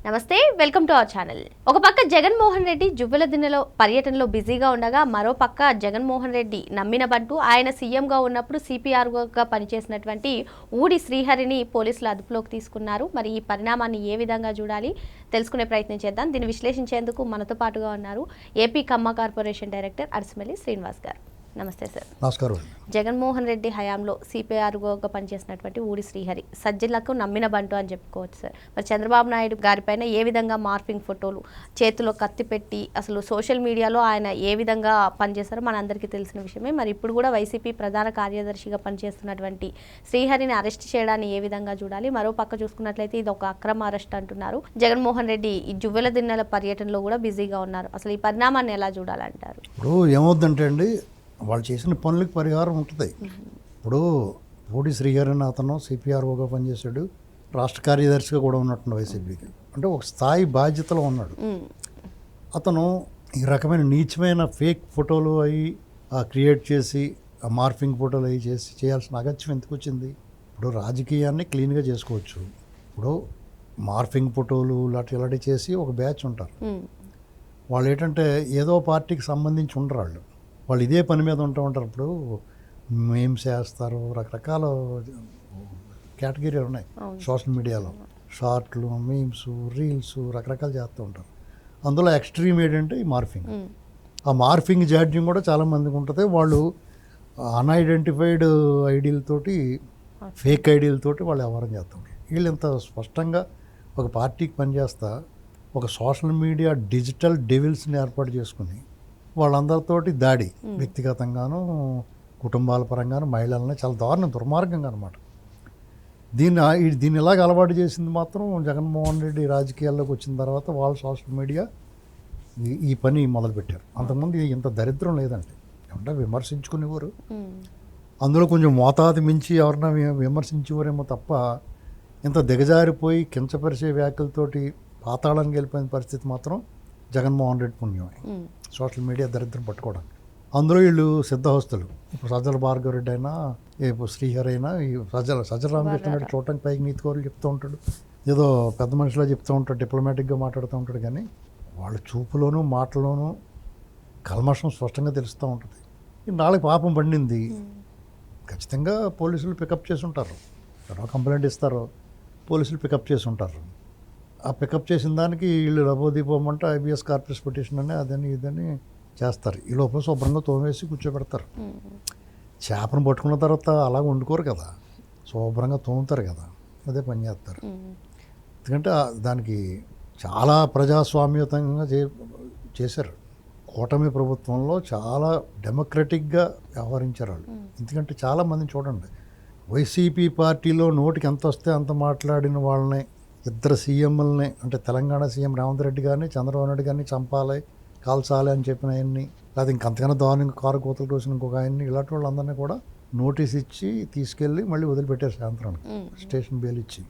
నమస్తే, welcome to our channel. ఒక పక్క జగన్మోహన్ రెడ్డి జువ్వెలదిన్నెలో పర్యటనలో బిజీగా ఉండగా, మరో పక్క జగన్మోహన్ రెడ్డి నమ్మిన బంటూ ఆయన సీఎంగా ఉన్నప్పుడు సిపిఆర్ఓగా పనిచేసినటువంటి ఊడి శ్రీహరిని పోలీసులు అదుపులోకి తీసుకున్నారు. మరి ఈ పరిణామాన్ని ఏ విధంగా చూడాలి తెలుసుకునే ప్రయత్నం చేద్దాం. దీన్ని విశ్లేషించేందుకు మనతో పాటుగా ఉన్నారు ఏపీ కమ్మ కార్పొరేషన్ డైరెక్టర్ అరసమల్లి శ్రీనివాస్ గారు. నమస్తే సార్. నమస్కారం. జగన్మోహన్ రెడ్డి హయాంలో సిపిఆర్ఓగా పనిచేసినటువంటి ఊడి శ్రీహరి సజ్జలకు నమ్మిన బంటు అని చెప్పుకోవచ్చు సార్. మరి చంద్రబాబు నాయుడు గారిపైన ఏ విధంగా మార్ఫింగ్ ఫోటోలు, చేతిలో కత్తి పెట్టి అసలు సోషల్ మీడియాలో ఆయన ఏ విధంగా పనిచేస్తారో మనందరికీ తెలిసిన విషయమే. మరి ఇప్పుడు కూడా వైసీపీ ప్రధాన కార్యదర్శిగా పనిచేస్తున్నటువంటి శ్రీహరిని అరెస్ట్ చేయడాన్ని ఏ విధంగా చూడాలి? మరో పక్క చూసుకున్నట్లయితే ఇది ఒక అక్రమ అరెస్ట్ అంటున్నారు. జగన్మోహన్ రెడ్డి ఈ జువ్వెలదిన్నెల పర్యటనలో కూడా బిజీగా ఉన్నారు. అసలు ఈ పరిణామాన్ని ఎలా చూడాలంటారు? ఇప్పుడు ఏమవుద్దంటే అండి, వాళ్ళు చేసిన పనులకు పరిహారం ఉంటుంది. ఇప్పుడు ఊడి శ్రీహరి అని అతను సిపిఆర్ఓగా పనిచేశాడు, రాష్ట్ర కార్యదర్శిగా కూడా ఉన్నట్టు వైసీపీకి. అంటే ఒక స్థాయి బాధ్యతలో ఉన్నాడు. అతను ఈ రకమైన నీచమైన ఫేక్ ఫోటోలు అవి క్రియేట్ చేసి మార్ఫింగ్ ఫోటోలు అవి చేసి చేయాల్సిన అగత్యం ఎందుకు వచ్చింది? ఇప్పుడు రాజకీయాన్ని క్లీన్గా చేసుకోవచ్చు. ఇప్పుడు మార్ఫింగ్ ఫోటోలు ఇలాంటివి చేసి ఒక బ్యాచ్ ఉంటారు. వాళ్ళు ఏంటంటే ఏదో పార్టీకి సంబంధించి ఉండరు. వాళ్ళు ఇదే పని మీద ఉంటూ ఉంటారు. ఇప్పుడు మేమ్స్ చేస్తారు, రకరకాల కేటగిరీలు ఉన్నాయి సోషల్ మీడియాలో. షార్ట్లు, మీమ్స్, రీల్స్ రకరకాలు చేస్తూ ఉంటారు. అందులో ఎక్స్ట్రీమ్ ఏంటంటే ఈ మార్ఫింగ్. ఆ మార్ఫింగ్ జాడ్యం కూడా చాలామందికి ఉంటుంది. వాళ్ళు అన్ఐడెంటిఫైడ్ ఐడీలతోటి, ఫేక్ ఐడీలతోటి వాళ్ళు వ్యవహారం చేస్తుంటారు. వీళ్ళు ఇంత స్పష్టంగా ఒక పార్టీకి పనిచేస్తా ఒక సోషల్ మీడియా డిజిటల్ డెవిల్స్ని ఏర్పాటు చేసుకుని వాళ్ళందరితోటి దాడి, వ్యక్తిగతంగాను కుటుంబాల పరంగాను మహిళలని చాలా దుర్మార్గంగా అనమాట. దీన్ని ఇలాగ అలవాటు చేసింది మాత్రం జగన్మోహన్ రెడ్డి రాజకీయాల్లోకి వచ్చిన తర్వాత వాళ్ళు సోషల్ మీడియా ఈ పని మొదలుపెట్టారు. అంతకుముందు ఇంత దరిద్రం లేదండి. ఏమంటే విమర్శించుకునేవారు, అందులో కొంచెం మోతాదు మించి ఎవరన్నా విమర్శించేవారేమో తప్ప ఇంత దిగజారిపోయి కించపరిచే వ్యాఖ్యలతోటి పాతాళానికి వెళ్ళిపోయిన పరిస్థితి మాత్రం జగన్మోహన్ రెడ్డి పుణ్యమే. సోషల్ మీడియా దరిద్రం పట్టుకోవడానికి. అందులో వీళ్ళు సిద్ధహస్తులు. ఇప్పుడు సజ్జల భార్గవ రెడ్డి అయినా, ఇప్పుడు శ్రీహరి అయినా, ఈ సజ్జల రామకృష్ణ రెడ్డి చూడటానికి పైకి నీతి కోరులు చెప్తూ ఉంటాడు, ఏదో పెద్ద మనిషిలా చెప్తూ ఉంటాడు, డిప్లొమాటిక్గా మాట్లాడుతూ ఉంటాడు. కానీ వాళ్ళ చూపులోనూ మాటలోనూ కల్మషం స్పష్టంగా తెలుస్తూ ఉంటుంది. నాలుగు పాపం పండింది. ఖచ్చితంగా పోలీసులు పికప్ చేసి ఉంటారు. ఎవరో కంప్లైంట్ ఇస్తారో పోలీసులు పికప్ చేసి ఉంటారు. ఆ పికప్ చేసిన దానికి వీళ్ళు లబోదీపమంటే ఐబీఎస్ కార్పొరేషన్ పిటిషన్ అని అదని ఇదని చేస్తారు. ఈ లోపల శుభ్రంగా తోమేసి కూర్చోబెడతారు. చేపను పట్టుకున్న తర్వాత అలా వండుకోరు కదా, శుభ్రంగా తోముతారు కదా, అదే పని చేస్తారు. ఎందుకంటే దానికి చాలా ప్రజాస్వామ్యతంగా చేశారు. కూటమి ప్రభుత్వంలో చాలా డెమోక్రటిక్గా వ్యవహరించారు వాళ్ళు. ఎందుకంటే చాలామంది చూడండి, వైసీపీ పార్టీలో నోటికి ఎంత వస్తే అంత మాట్లాడిన వాళ్ళని, ఇద్దరు సీఎంలని, అంటే తెలంగాణ సీఎం రేవంత్ రెడ్డి గారిని, చంద్రబాబు నాయుడు గారిని చంపాలి, కాల్చాలి అని చెప్పిన ఆయన్ని, లేదా ఇంకంతకన్నా దారుణంగా కారు కోతలు కోసిన ఇంకొక ఆయన్ని, ఇలాంటి వాళ్ళందరినీ కూడా నోటీస్ ఇచ్చి తీసుకెళ్ళి మళ్ళీ వదిలిపెట్టారు సాయంత్రానికి, స్టేషన్ బెయిల్ ఇచ్చి.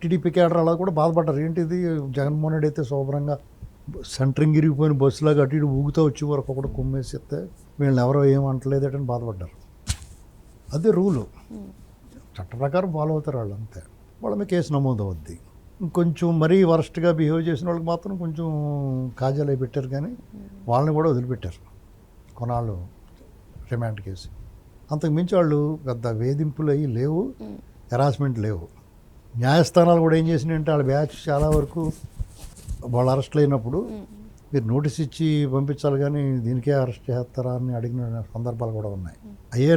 టీడీపీ కేడర్ అలా కూడా బాధపడ్డారు. ఏంటిది జగన్మోహన్ రెడ్డి అయితే శుభ్రంగా సెంటరింగ్ ఇరిగిపోయిన బస్సులాగా అటు ఇటు ఊగుతూ వచ్చి వరకు ఒకటి కుమ్మేసి ఇస్తే వీళ్ళని ఎవరో ఏమంటలేదటని బాధపడ్డారు. అదే రూలు, చట్ట ప్రకారం ఫాలో అవుతారు వాళ్ళు, అంతే. వాళ్ళ మీద కేసు నమోదు అవుద్ది. కొంచెం మరీ వరస్ట్గా బిహేవ్ చేసిన వాళ్ళకి మాత్రం కొంచెం కాజాలు అవి పెట్టారు, కానీ వాళ్ళని కూడా వదిలిపెట్టారు కొన్నాళ్ళు రిమాండ్ కేసు. అంతకు మించి వాళ్ళు పెద్ద వేధింపులు అవి లేవు, హెరాస్మెంట్ లేవు. న్యాయస్థానాలు కూడా ఏం చేసినాయంటే వాళ్ళ బ్యాచ్ చాలా వరకు వాళ్ళు అరెస్ట్లు అయినప్పుడు మీరు నోటీస్ ఇచ్చి పంపించాలి, కానీ దీనికే అరెస్ట్ చేస్తారా అని అడిగిన సందర్భాలు కూడా ఉన్నాయి. అవే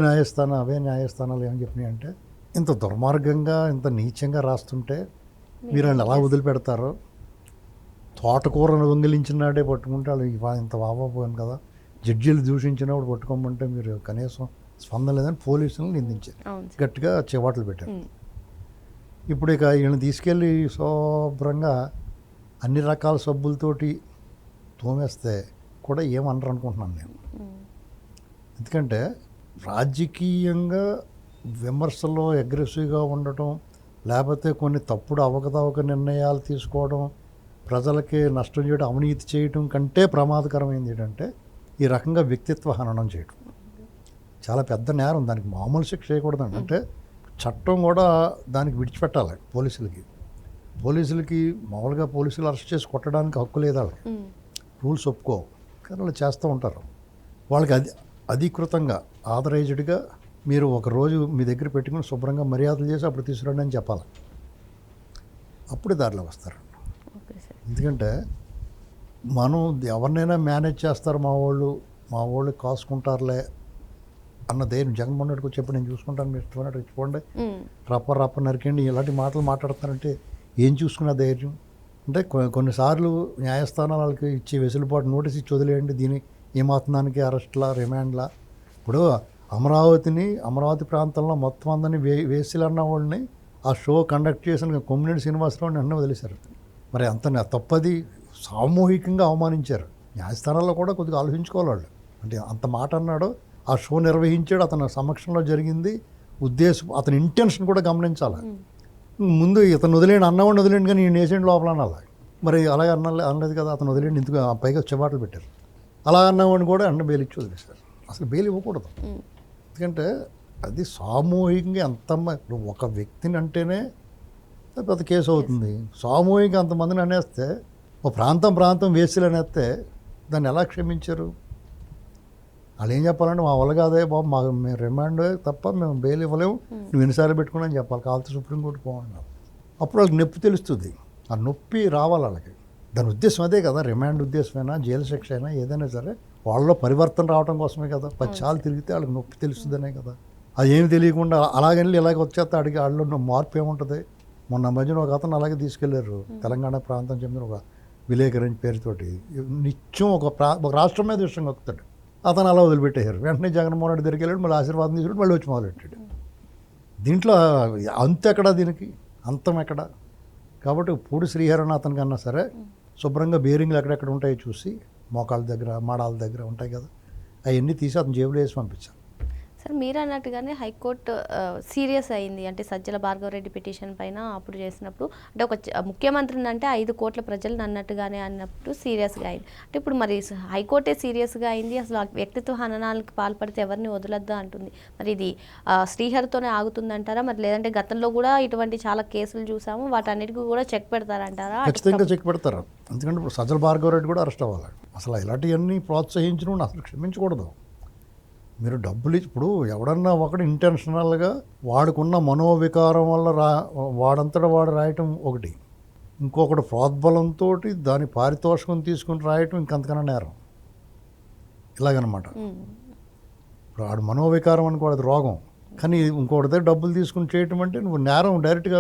న్యాయస్థానాలు ఏమని చెప్పినాయి అంటే, ఇంత దుర్మార్గంగా ఇంత నీచంగా రాస్తుంటే మీరు వాళ్ళు ఎలా వదిలిపెడతారో, తోటకూరను దొంగిలించినాడే పట్టుకుంటే వాళ్ళు ఇంత వాపోయాను కదా, జడ్జీలు దూషించినప్పుడు పట్టుకోమంటే మీరు కనీసం స్పందన లేదని పోలీసులను నిందించారు, గట్టిగా చివాట్లు పెట్టారు. ఇప్పుడు ఇక వీళ్ళని తీసుకెళ్ళి శుభ్రంగా అన్ని రకాల సబ్బులతోటి తోమేస్తే కూడా ఏమనరు అనుకుంటున్నాను నేను. ఎందుకంటే రాజకీయంగా విమర్శల్లో అగ్రెసివ్గా ఉండటం, లేకపోతే కొన్ని తప్పుడు అవకతవక నిర్ణయాలు తీసుకోవడం, ప్రజలకి నష్టం చేయడం, అవినీతి చేయడం కంటే ప్రమాదకరమైంది ఏంటంటే ఈ రకంగా వ్యక్తిత్వ హననం చేయడం. చాలా పెద్ద నేరం, దానికి మామూలు శిక్ష చేయకూడదండి. అంటే చట్టం కూడా దానికి విడిచిపెట్టాలి పోలీసులకి. పోలీసులకి మామూలుగా పోలీసులు అరెస్ట్ చేసి కొట్టడానికి హక్కు లేదు వాళ్ళకి, రూల్స్ ఒప్పుకో, కానీ వాళ్ళు చేస్తూ ఉంటారు. వాళ్ళకి అధికృతంగా ఆథరైజ్డ్గా మీరు ఒక రోజు మీ దగ్గర పెట్టుకుని శుభ్రంగా మర్యాదలు చేసి అప్పుడు తీసుకురండి అని చెప్పాలి. అప్పుడు దారిలో వస్తారు. Okay sir. ఎందుకంటే మనం ఎవరినైనా మేనేజ్ చేస్తారు, మా వాళ్ళు కాసుకుంటారులే అన్న ధైర్యం జగన్మోహన్ రెడ్డికి వచ్చేప్పుడు నేను చూసుకుంటాను, మీరు ఇష్టమైనట్టు ఇచ్చిపోండి, రప్ప నరికండి, ఇలాంటి మాటలు మాట్లాడుతున్నారంటే ఏం చూసుకున్న ధైర్యం? అంటే కొన్నిసార్లు న్యాయస్థానాలు వాళ్ళకి ఇచ్చే వెసులుబాటు నోటీస్ ఇచ్చి వదిలేయండి, దీని ఏమవుతుందానికి అరెస్ట్లా రిమాండ్లా. ఇప్పుడు అమరావతి ప్రాంతంలో మొత్తం అందరినీ వేసిలు అన్న వాళ్ళని ఆ షో కండక్ట్ చేసిన కొమ్మినేని శ్రీనివాసరావుని అన్నీ వదిలేశారు. మరి అంత తప్పది, సామూహికంగా అవమానించారు. న్యాయస్థానాల్లో కూడా కొద్దిగా ఆలోచించుకోవాలి వాళ్ళు. అంటే అంత మాట అన్నాడు, ఆ షో నిర్వహించాడు, అతని సమక్షంలో జరిగింది, అతని ఇంటెన్షన్ కూడా గమనించాలి. ముందు ఇతను వదిలేండి, అన్నవాడిని వదిలేండి, కానీ నేను వేసేయండి లోపల అనాలి. మరి అలాగే అనలేదు కదా, అతను వదిలేండి, ఇందుకు పైగా చెబాట్లు పెట్టారు. అలా అన్నవాడిని కూడా బెయిల్ ఇచ్చి వదిలేశారు. అసలు బెయిల్ ఇవ్వకూడదు. ఎందుకంటే అది సామూహికంగా ఇప్పుడు ఒక వ్యక్తిని అంటేనే పెద్ద కేసు అవుతుంది. సామూహికంగా అంతమందిని అనేస్తే, ఒక ప్రాంతం వేసులు అనేస్తే దాన్ని ఎలా క్షమించారు? వాళ్ళు ఏం చెప్పాలంటే మా వల్ల కాదే బాబు, మేము రిమాండ్ తప్ప మేము బెయిల్ ఇవ్వలేము, నువ్వు ఎన్నిసార్లు పెట్టుకుని చెప్పాలి, కావాల్సి సుప్రీంకోర్టు పోవాలి. అప్పుడు వాళ్ళకి నొప్పి తెలుస్తుంది. ఆ నొప్పి రావాలి వాళ్ళకి. దాని ఉద్దేశం అదే కదా, రిమాండ్ ఉద్దేశమైనా జైలు శిక్ష అయినా ఏదైనా సరే వాళ్ళలో పరివర్తన రావడం కోసమే కదా. 10 సార్లు తిరిగితే వాళ్ళకి నొప్పి తెలుస్తుందనే కదా. అది ఏమి తెలియకుండా అలాగని ఇలాగ వచ్చేస్తే అడిగి వాళ్ళలో మార్పు ఏముంటుంది? మొన్న మధ్యన ఒక అతను అలాగే తీసుకెళ్లారు, తెలంగాణ ప్రాంతం చెందిన ఒక విలేకరి పేరుతోటి, నిత్యం ఒక రాష్ట్రం మీద విషయం వస్తాడు, అతను అలా వదిలిపెట్టేశారు. వెంటనే జగన్మోహన్ రెడ్డి దగ్గరికి వెళ్ళాడు, మళ్ళీ ఆశీర్వాదం తీసుకుంటే మళ్ళీ వచ్చి మొదలెట్టాడు. దీంట్లో అంతెక్కడా, దీనికి అంతం ఎక్కడ? కాబట్టి పూడి శ్రీహరినాథన్ కన్నా సరే శుభ్రంగా బేరింగ్లు ఎక్కడెక్కడ ఉంటాయో చూసి, మోకాళ్ళ దగ్గర మాడాల దగ్గర ఉంటాయి కదా, అవన్నీ తీసి అతను జేబులో వేసి పంపించాను. సార్ మీరు అన్నట్టుగానే హైకోర్టు సీరియస్ అయింది, అంటే సజ్జల భార్గవరెడ్డి పిటిషన్ పైన అప్పుడు చేసినప్పుడు, అంటే ఒక ముఖ్యమంత్రిని అంటే 5 కోట్ల ప్రజలు అన్నట్టుగానే అన్నప్పుడు సీరియస్గా అయింది. అంటే ఇప్పుడు మరి హైకోర్టే సీరియస్గా అయింది, అసలు ఆ వ్యక్తిత్వ హననాలకు పాల్పడితే ఎవరిని వదలొద్దా అంటుంది. మరి ఇది శ్రీహరితోనే ఆగుతుందంటారా, మరి లేదంటే గతంలో కూడా ఇటువంటి చాలా కేసులు చూసాము, వాటన్నిటికీ కూడా చెక్ పెడతారంటారా? ఖచ్చితంగా చెక్ పెడతారు. ఎందుకంటే ఇప్పుడు సజ్జల భార్గవరెడ్డి కూడా అరెస్ట్ అవ్వాలి. అసలు ఇలాంటివన్నీ ప్రోత్సహించిన అసలు క్షమించకూడదు. మీరు డబ్బులు ఇప్పుడు ఎవడన్నా ఒకటి ఇంటెన్షనల్గా వాడుకున్న మనోవికారం వల్ల వాడంతటా వాడు రాయటం ఒకటి, ఇంకొకటి ప్రోద్బలంతో దాని పారితోషికం తీసుకుని రాయటం ఇంకంతకన్నా నేరం. ఇలాగనమాట. ఇప్పుడు వాడు మనోవికారం అనుకోడు, అది రోగం. కానీ ఇంకోటి దగ్గర డబ్బులు తీసుకుని చేయటం అంటే నువ్వు నేరం డైరెక్ట్గా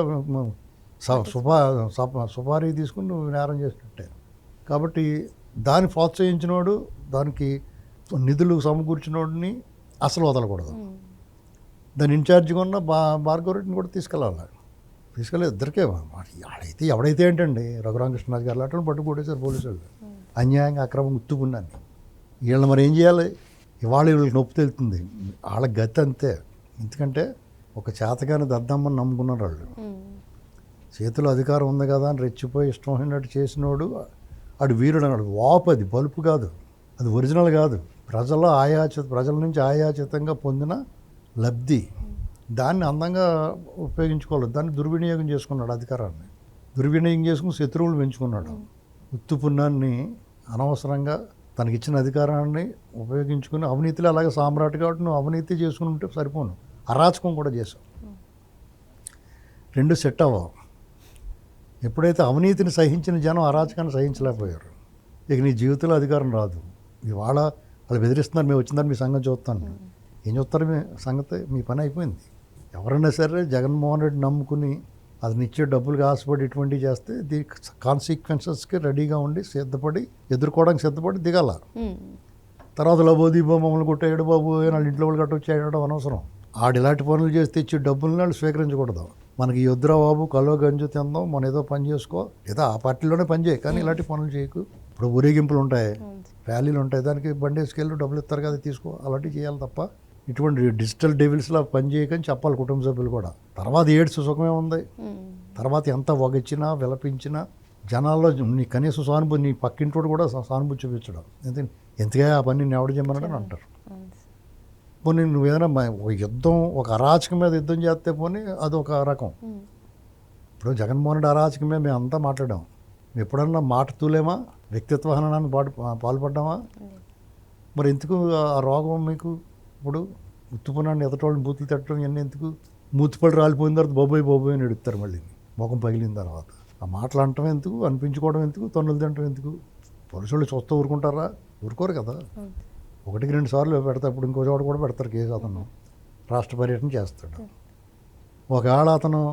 సుపారీ తీసుకుని నువ్వు నేరం చేసినట్టే. కాబట్టి దాన్ని ప్రోత్సహించినోడు, దానికి నిధులు సమకూర్చినోడిని అసలు వదలకూడదు. దాని ఇన్ఛార్జిగా ఉన్న భార్గవరెడ్డిని కూడా తీసుకెళ్ళి ఇద్దరికే ఆడైతే ఎవడైతే ఏంటండి, రఘురామకృష్ణరాజు గారు అట్లా పట్టుకొట్టేశారు పోలీసులు అన్యాయంగా అక్రమం గుర్తుకున్నాను. వీళ్ళని మరి ఏం చేయాలి? ఇవాళ వీళ్ళకి నొప్పి తెలుస్తుంది, వాళ్ళ గతి అంతే. ఎందుకంటే ఒక చేతగాని దద్దమ్మని నమ్ముకున్నారు వాళ్ళు. చేతిలో అధికారం ఉంది కదా అని రెచ్చిపోయి ఇష్టం అయినట్టు చేసినోడు ఆడు వీరుడు అన్నాడు. వాపు అది బలుపు కాదు, అది ఒరిజినల్ కాదు. ప్రజల నుంచి ఆయాచితంగా పొందిన లబ్ధి, దాన్ని అందంగా ఉపయోగించుకోవాలి. దాన్ని దుర్వినియోగం చేసుకున్నాడు, అధికారాన్ని దుర్వినియోగం చేసుకుని శత్రువులు పెంచుకున్నాడు. ఉత్తు పుణ్యాన్ని అనవసరంగా తనకిచ్చిన అధికారాన్ని ఉపయోగించుకుని అవినీతిలో అలాగే సామ్రాట్ కాబట్టి నువ్వు అవినీతి చేసుకుని ఉంటే సరిపోను, అరాచకం కూడా చేసావు. 2 సెట్ అవ్వవు. ఎప్పుడైతే అవినీతిని సహించిన జనం అరాచకాన్ని సహించలేకపోయారు, ఇక నీ జీవితంలో అధికారం రాదు. ఇవాళ వాళ్ళు బెదిరిస్తున్నారు, మేము వచ్చిందని మీ సంగతి చూస్తాను. ఏం చూస్తారు మీ సంగతి? మీ పని అయిపోయింది. ఎవరైనా సరే జగన్మోహన్ రెడ్డి నమ్ముకుని అది ఇచ్చే డబ్బులకు ఆశపడి ఇటువంటివి చేస్తే దీనికి కాన్సిక్వెన్సెస్కి రెడీగా ఉండి ఎదుర్కోవడానికి సిద్ధపడి దిగాల. తర్వాత లబోదీబో మమ్మల్ని కొట్టేయడు బాబు, వాళ్ళు ఇంట్లో వాళ్ళు కట్టొచ్చేయడం అనవసరం. ఆడు ఇలాంటి పనులు చేస్తే ఇచ్చే డబ్బులను వాళ్ళు స్వీకరించకూడదు. మనకి యొద్దురా బాబు, కలో గంజు తిందాం, మన ఏదో పని చేసుకో, ఏదో ఆ పార్టీలోనే పని చేయి, కానీ ఇలాంటి పనులు చేయకు. ఇప్పుడు ఊరేగింపులు ఉంటాయి, ర్యాలీలు ఉంటాయి, దానికి బండి వేసుకెళ్ళి డబ్బులు ఇస్తారు కదా తీసుకో, అలాంటివి చేయాలి తప్ప ఇటువంటి డిజిటల్ డెవిల్స్లా పని చేయకని చెప్పాలి కుటుంబ సభ్యులు కూడా. తర్వాత ఏడ్స్ సుఖమే ఉంది. తర్వాత ఎంత వగచ్చినా విలపించినా జనాల్లో నీ కనీసం సానుభూతి, నీ పక్కింటోడు కూడా సానుభూతి చూపించడం, ఎంతగా ఆ పని నేను ఎవడు చేయమన్నాడని అంటారు. పోనీ నువ్వు ఏదైనా ఒక యుద్ధం, ఒక అరాచకం మీద యుద్ధం చేస్తే పోనీ అదొక రకం. ఇప్పుడు జగన్మోహన్ రెడ్డి అరాచకమే మేము అంతా మాట్లాడాం. మేము ఎప్పుడన్నా మాట తూలేమా? వ్యక్తిత్వ హననాన్ని పాల్పడ్డామా? మరి ఎందుకు ఆ రోగం మీకు? ఇప్పుడు ఉత్తుపునాన్ని ఎదటోళ్ళని బూతులు తిట్టడం ఇవన్నీ ఎందుకు? మూతిపడి రాలిపోయిన తర్వాత బొబ్బోయి బొబ్బోయి అని ఎడుతారు మళ్ళీ ముఖం పగిలిన తర్వాత. ఆ మాటలు అనటం ఎందుకు? అనిపించుకోవడం ఎందుకు? తొన్నులు తినటం ఎందుకు? పోలీసులు చూస్తూ ఊరుకుంటారా? ఊరుకోరు కదా. 1-2 సార్లు పెడతారు. ఇప్పుడు ఇంకో చోట కూడా పెడతారు కేసు. అతను రాష్ట్ర పర్యటన చేస్తాడు. ఒకవేళ అతను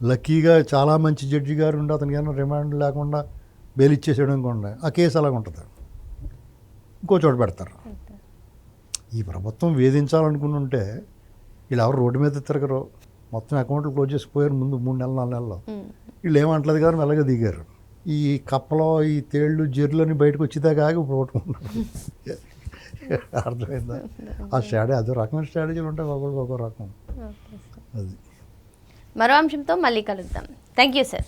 లక్కీగా చాలా మంచి జడ్జి గారు ఉండి అతనికి ఏమైనా రిమాండ్ లేకుండా బెయిల్ ఇచ్చేసాడు అనుకోండి, ఆ కేసు అలాగ ఉంటుంది, ఇంకో చోట పెడతారు. ఈ ప్రభుత్వం వేధించాలనుకుని ఉంటే వీళ్ళు ఎవరు రోడ్డు మీద తిరగరు. మొత్తం అకౌంట్లు క్లోజ్ చేసిపోయారు ముందు 3 నెలలు 4 నెలల్లో. వీళ్ళు ఏమంటలేదు కానీ మెల్లగా దిగారు. ఈ కప్పలో ఈ తేళ్ళు జెర్రులని బయటకు వచ్చేదాకా ఆగి ఇప్పుడు పట్టుకుంటున్నారు. అర్థమైందా? ఆ స్ట్రాటజీ అదో రకమైన స్ట్రాటజీలు ఉంటాయి, ఒక్కొక్క రకం. అది మరో అంశంతో మళ్ళీ కలుద్దాం. Thank you sir.